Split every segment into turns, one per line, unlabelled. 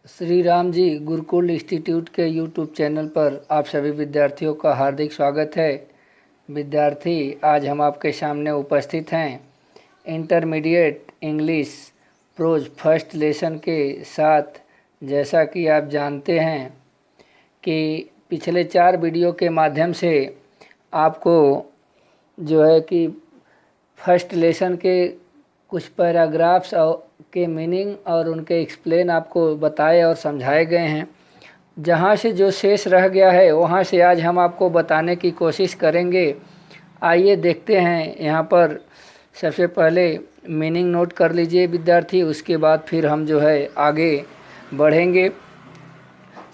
Shri Ram ji Gurukul institute के YouTube channel पर आप सभी विद्यार्थियों का हार्दिक स्वागत है। विद्यार्थी, आज हम आपके सामने उपस्थित हैं intermediate English pros first lesson के साथ। जैसा कि आप जानते हैं कि पिछले 4 वीडियो के माध्यम से आपको जो है कि फर्स्ट लेसन के कुछ पैराग्राफ्स के मीनिंग और उनके एक्सप्लेन आपको बताए और समझाए गए हैं। जहाँ से जो शेष रह गया है वहाँ से आज हम आपको बताने की कोशिश करेंगे। आइए देखते हैं। यहाँ पर सबसे पहले मीनिंग नोट कर लीजिए विद्यार्थी, उसके बाद फिर हम जो है आगे बढ़ेंगे।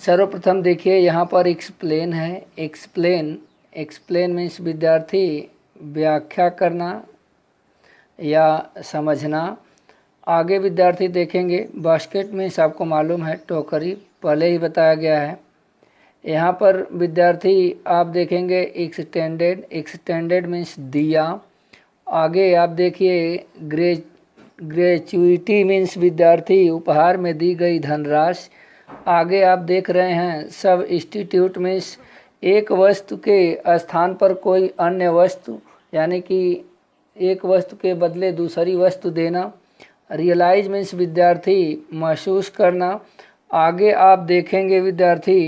सर्वप्रथम देखिए यहाँ पर एक्सप्लेन है। एक्सप्लेन मीन्स विद्यार्थी व्याख्या करना या समझना। आगे विद्यार्थी देखेंगे बास्केट मीन्स आपको मालूम है टोकरी, पहले ही बताया गया है। यहाँ पर विद्यार्थी आप देखेंगे एक्सटेंडेड मीन्स दिया। आगे आप देखिए ग्रेचुइटी मीन्स विद्यार्थी उपहार में दी गई धनराशि। आगे आप देख रहे हैं सब इंस्टीट्यूट मीन्स एक वस्तु के स्थान पर कोई अन्य वस्तु, यानी कि एक वस्तु के बदले दूसरी वस्तु देना। रियलाइज मीन्स विद्यार्थी महसूस करना। आगे आप देखेंगे विद्यार्थी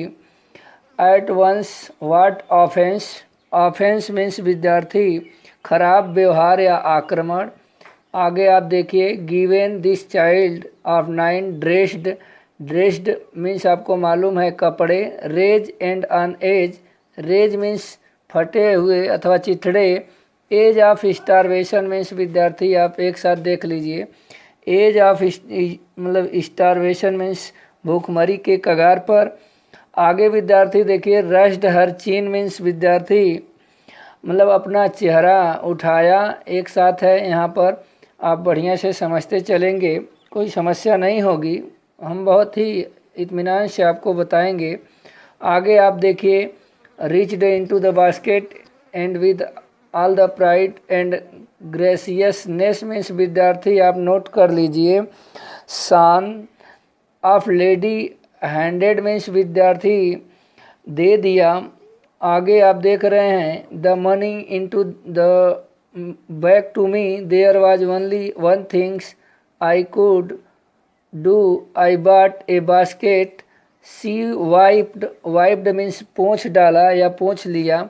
at once what offence means विद्यार्थी खराब व्यवहार या आक्रमण। आगे आप देखिए given this child of 9 dressed means आपको मालूम है कपड़े। Rags and un rags means फटे हुए अथवा चिथड़े। एज ऑफ स्टारवेशन मीन्स विद्यार्थी आप एक साथ देख लीजिए। एज ऑफ मतलब स्टारवेशन मीन्स भूखमरी के कगार पर। आगे विद्यार्थी देखिए रश्ड हर चीन मीन्स विद्यार्थी मतलब अपना चेहरा उठाया। एक साथ है यहाँ पर, आप बढ़िया से समझते चलेंगे, कोई समस्या नहीं होगी, हम बहुत ही इत्मीनान से आपको बताएंगे। आगे आप देखिए reached into the basket and with all the pride and graciousness means विद्यार्थी आप नोट कर लीजिए सान ऑफ लेडी हैंडेड मीन्स विद्यार्थी दे दिया। आगे आप देख रहे हैं the money into the back to me there was only one things I could do I bought a basket. She wiped means पोंछ डाला या पोंछ लिया।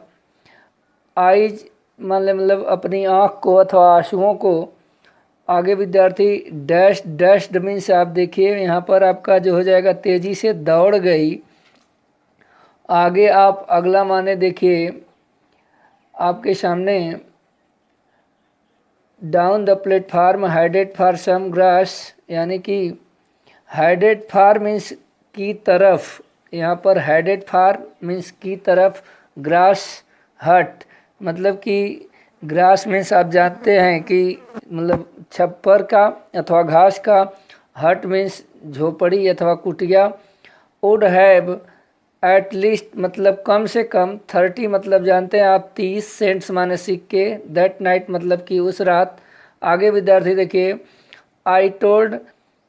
आइज मतलब अपनी आँख को अथवा आंसुओं को। आगे विद्यार्थी डैश्ड मीन्स आप देखिए यहाँ पर आपका जो हो जाएगा तेजी से दौड़ गई। आगे आप अगला माने देखिए आपके सामने down the platform headed for some grass, यानी कि हेडेड फॉर मीन्स की तरफ। यहाँ पर हेडेड फॉर मीन्स की तरफ, ग्रास हट मतलब कि ग्रास मीन्स आप जानते हैं कि मतलब छप्पर का अथवा घास का। हट मीन्स झोपड़ी अथवा कुटिया। वुड हैव एट लीस्ट मतलब कम से कम 30 मतलब जानते हैं आप 30 सेंट्स माने सिक्के। दैट नाइट मतलब कि उस रात। आगे विद्यार्थी देखिए I told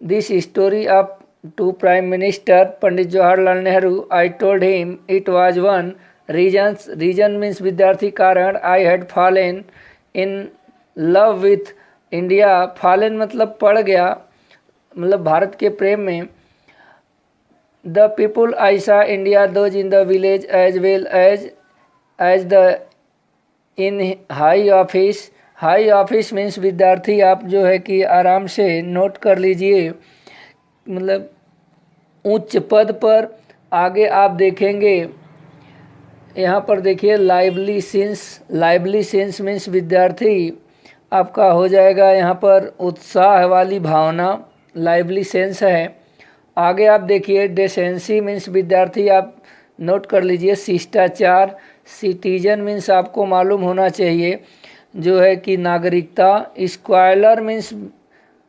this story of to prime minister Pandit Jawaharlal Nehru. I told him it was one reason means विद्यार्थी कारण। I had fallen in love with India. Fallen मतलब पड़ गया, मतलब भारत के प्रेम में। The people I saw India those in the village as well as the in high office means विद्यार्थी आप जो है कि आराम से नोट कर लीजिए मतलब उच्च पद पर। आगे आप देखेंगे यहाँ पर देखिए लाइवली सेंस मीन्स विद्यार्थी आपका हो जाएगा यहाँ पर उत्साह वाली भावना, लाइवली सेंस है। आगे आप देखिए डेसेंसी मीन्स विद्यार्थी आप नोट कर लीजिए शिष्टाचार। सिटीजन मीन्स आपको मालूम होना चाहिए जो है कि नागरिकता।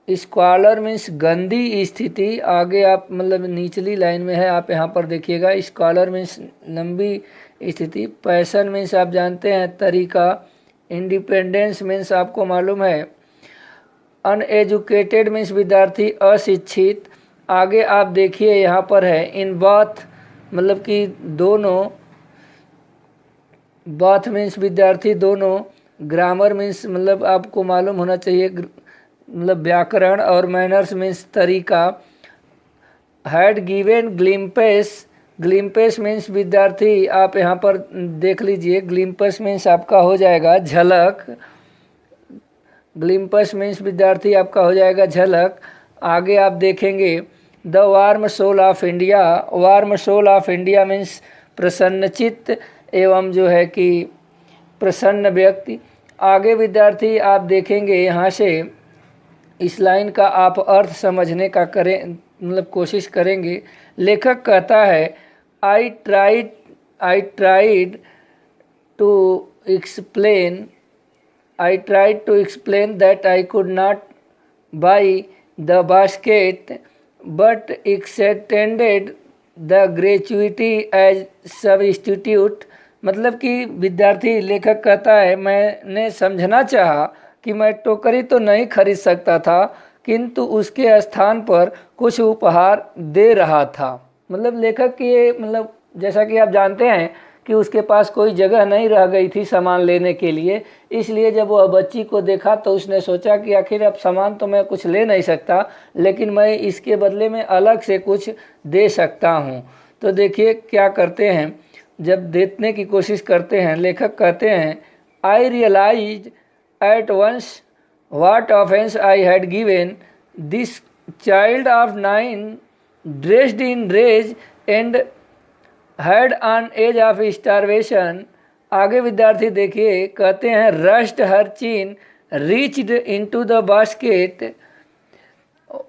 स्क्वालर मीन्स गंदी स्थिति। आगे आप मतलब निचली लाइन में है, आप यहाँ पर देखिएगा स्क्वालर मीन्स लंबी स्थिति। पैशन मीन्स आप जानते हैं तरीका। इंडिपेंडेंस मीन्स आपको मालूम है। अनएजुकेटेड मीन्स विद्यार्थी अशिक्षित। आगे आप देखिए यहाँ पर है इन बोथ, मतलब कि दोनों, बोथ मीन्स विद्यार्थी दोनों, ग्रामर मीन्स मतलब आपको मालूम होना चाहिए मतलब व्याकरण, और मैनर्स मीन्स तरीका। हैड गिवेन ग्लिम्पेस, ग्लिम्पेस मीन्स विद्यार्थी, आप यहाँ पर देख लीजिए, ग्लिम्पस मीन्स आपका हो जाएगा झलक, ग्लिम्पस मीन्स विद्यार्थी आपका हो जाएगा झलक। आगे आप देखेंगे the warm soul of India, warm soul of India means प्रसन्नचित्त एवं जो है कि प्रसन्न व्यक्ति। आगे विद्यार्थी आप देखेंगे यहाँ से इस लाइन का आप अर्थ समझने का करें, मतलब कोशिश करेंगे। लेखक कहता है I tried to explain, I tried to explain that I could not buy the basket, but extended the gratuity as substitute। मतलब कि विद्यार्थी, लेखक कहता है मैंने समझना चाहा कि मैं टोकरी तो नहीं खरीद सकता था, किंतु उसके स्थान पर कुछ उपहार दे रहा था। मतलब लेखक की ये, मतलब जैसा कि आप जानते हैं कि उसके पास कोई जगह नहीं रह गई थी सामान लेने के लिए, इसलिए जब वह बच्ची को देखा तो उसने सोचा कि आखिर अब सामान तो मैं कुछ ले नहीं सकता, लेकिन मैं इसके बदले में अलग से कुछ दे सकता हूँ। तो देखिए क्या करते हैं, जब देने की कोशिश करते हैं, लेखक कहते हैं I realise at once what offence I had given this child of 9 dressed in rags and had on edge of starvation. आगे विद्यार्थी देखिए कहते हैं raised her chin reached into the basket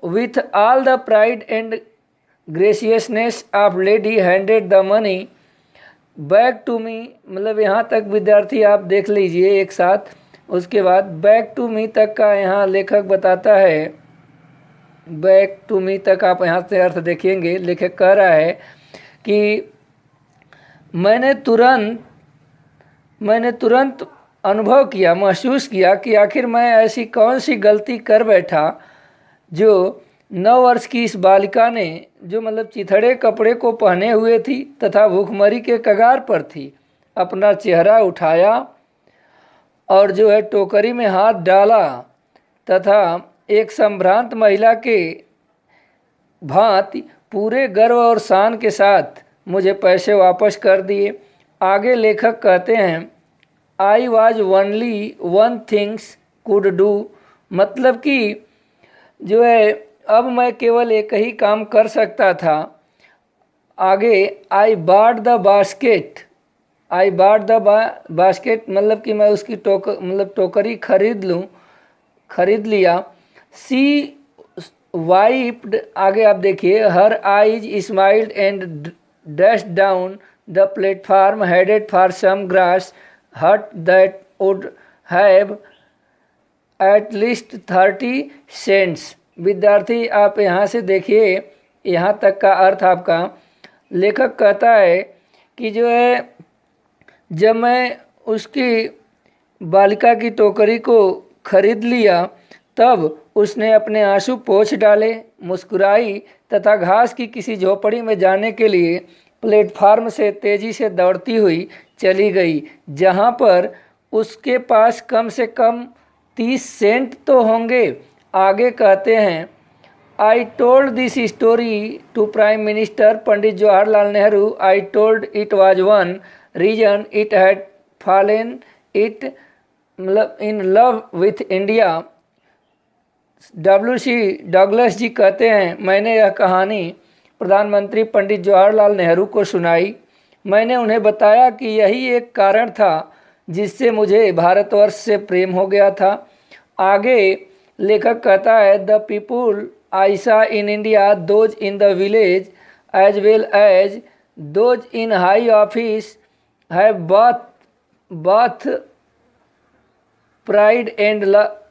with all the pride and graciousness of lady handed the money back to me. मतलब यहाँ तक विद्यार्थी आप देख लीजिए एक साथ। उसके बाद बैक टू मी तक का यहाँ लेखक बताता है, बैक टू मी तक आप यहाँ से अर्थ देखेंगे। लेखक कह रहा है कि मैंने तुरंत अनुभव किया, महसूस किया कि आखिर मैं ऐसी कौन सी गलती कर बैठा जो 9 वर्ष की इस बालिका ने, जो मतलब चिथड़े कपड़े को पहने हुए थी तथा भूखमरी के कगार पर थी, अपना चेहरा उठाया और जो है टोकरी में हाथ डाला तथा एक संभ्रांत महिला के भांति पूरे गर्व और शान के साथ मुझे पैसे वापस कर दिए। आगे लेखक कहते हैं I was only one things could do, मतलब कि जो है अब मैं केवल एक ही काम कर सकता था। आगे I bought the basket, I bought the basket मतलब कि मैं उसकी टोकरी खरीद लिया। सी वाइप्ड, आगे आप देखिए her eyes smiled and dashed down the platform headed for some grass hut that would have at least 30 cents। विद्यार्थी आप यहाँ से देखिए, यहाँ तक का अर्थ आपका। लेखक कहता है कि जो है जब मैं उसकी बालिका की टोकरी को खरीद लिया तब उसने अपने आंसू पोंछ डाले, मुस्कुराई तथा घास की किसी झोपड़ी में जाने के लिए प्लेटफार्म से तेजी से दौड़ती हुई चली गई, जहां पर उसके पास कम से कम 30 सेंट तो होंगे। आगे कहते हैं I told this story to prime minister Pandit Jawaharlal Nehru. I told it was one reason it had fallen it मतलब in love with India. WC Douglas ji कहते हैं मैंने यह कहानी प्रधानमंत्री पंडित जवाहरलाल नेहरू को सुनाई। मैंने उन्हें बताया कि यही एक कारण था जिससे मुझे भारतवर्ष से प्रेम हो गया था। आगे लेखक कहता है the people I saw in India those in the village as well as those in high office have both pride and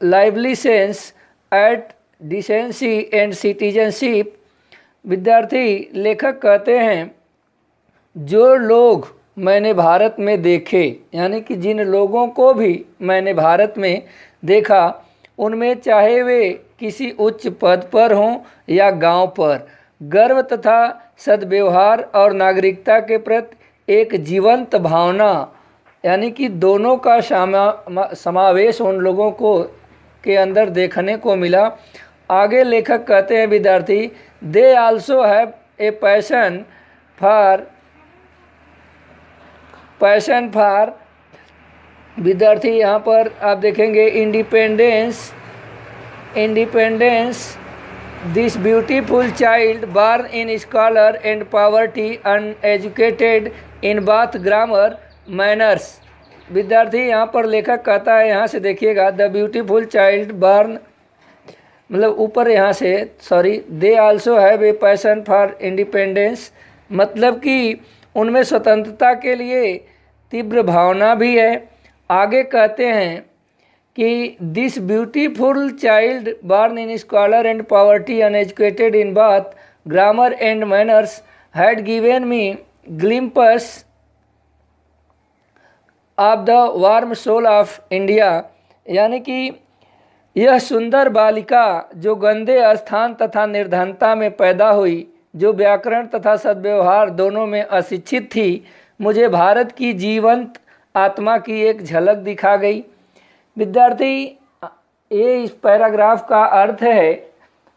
lively sense at decency and citizenship। विद्यार्थी लेखक कहते हैं जो लोग मैंने भारत में देखे, यानी कि जिन लोगों को भी मैंने भारत में देखा, उनमें चाहे वे किसी उच्च पद पर हों या गांव पर, गर्व तथा सद्व्यवहार और नागरिकता के प्रति एक जीवंत भावना, यानी कि दोनों का समावेश उन लोगों को के अंदर देखने को मिला। आगे लेखक कहते हैं विद्यार्थी, they also have a passion for विद्यार्थी यहाँ पर आप देखेंगे independence this beautiful child born in squalor and poverty uneducated in both grammar manners. विद्यार्थी यहाँ पर लेखक कहता है, यहाँ से देखिएगा, द ब्यूटीफुल चाइल्ड बॉर्न, मतलब ऊपर यहाँ से they also have a passion for independence, मतलब कि उनमें स्वतंत्रता के लिए तीव्र भावना भी है। आगे कहते हैं कि this beautiful child born in squalor and poverty uneducated in both grammar and manners had given me glimpse of the warm soul of India, यानी कि यह सुंदर बालिका जो गंदे स्थान तथा निर्धनता में पैदा हुई, जो व्याकरण तथा सद्व्यवहार दोनों में अशिक्षित थी, मुझे भारत की जीवंत आत्मा की एक झलक दिखा गई। विद्यार्थी ये इस पैराग्राफ का अर्थ है,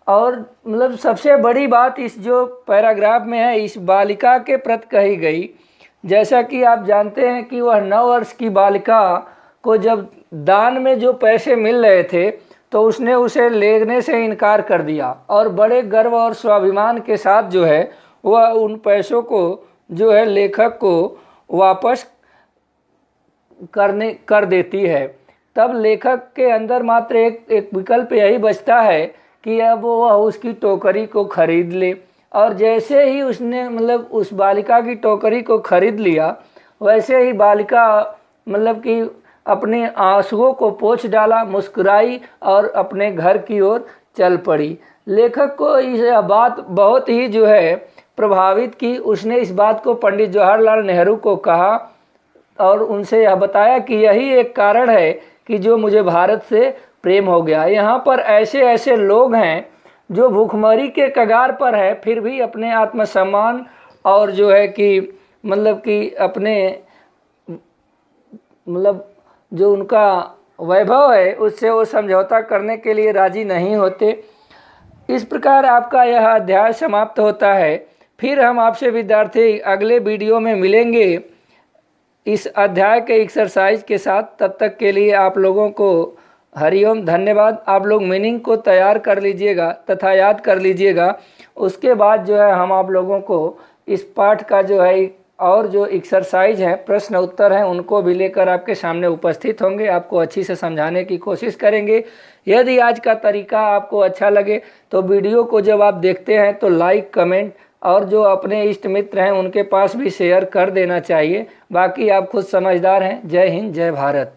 और मतलब सबसे बड़ी बात इस जो पैराग्राफ में है, इस बालिका के प्रति कही गई। जैसा कि आप जानते हैं कि वह 9 वर्ष की बालिका को जब दान में जो पैसे मिल रहे थे तो उसने उसे लेने से इनकार कर दिया, और बड़े गर्व और स्वाभिमान के साथ जो है वह उन पैसों को जो है लेखक को वापस कर देती है। तब लेखक के अंदर मात्र एक विकल्प यही बचता है कि अब वह उसकी टोकरी को खरीद ले, और जैसे ही उसने मतलब उस बालिका की टोकरी को खरीद लिया, वैसे ही बालिका मतलब कि अपने आंसुओं को पोंछ डाला, मुस्कुराई और अपने घर की ओर चल पड़ी। लेखक को यह बात बहुत ही जो है प्रभावित की। उसने इस बात को पंडित जवाहरलाल नेहरू को कहा और उनसे यह बताया कि यही एक कारण है कि जो मुझे भारत से प्रेम हो गया। यहाँ पर ऐसे ऐसे लोग हैं जो भूखमरी के कगार पर है, फिर भी अपने आत्मसम्मान और जो है कि मतलब कि अपने मतलब जो उनका वैभव है उससे वो समझौता करने के लिए राजी नहीं होते। इस प्रकार आपका यह अध्याय समाप्त होता है। फिर हम आपसे विद्यार्थी अगले वीडियो में मिलेंगे इस अध्याय के एक्सरसाइज के साथ। तब तक के लिए आप लोगों को हरिओम, धन्यवाद। आप लोग मीनिंग को तैयार कर लीजिएगा तथा याद कर लीजिएगा। उसके बाद जो है हम आप लोगों को इस पाठ का जो है और जो एक्सरसाइज है, प्रश्न उत्तर हैं, उनको भी लेकर आपके सामने उपस्थित होंगे। आपको अच्छी से समझाने की कोशिश करेंगे। यदि आज का तरीका आपको अच्छा लगे तो वीडियो को जब आप देखते हैं तो लाइक, कमेंट और जो अपने इष्ट मित्र हैं उनके पास भी शेयर कर देना चाहिए। बाकी आप खुद समझदार हैं। जय हिंद, जय भारत।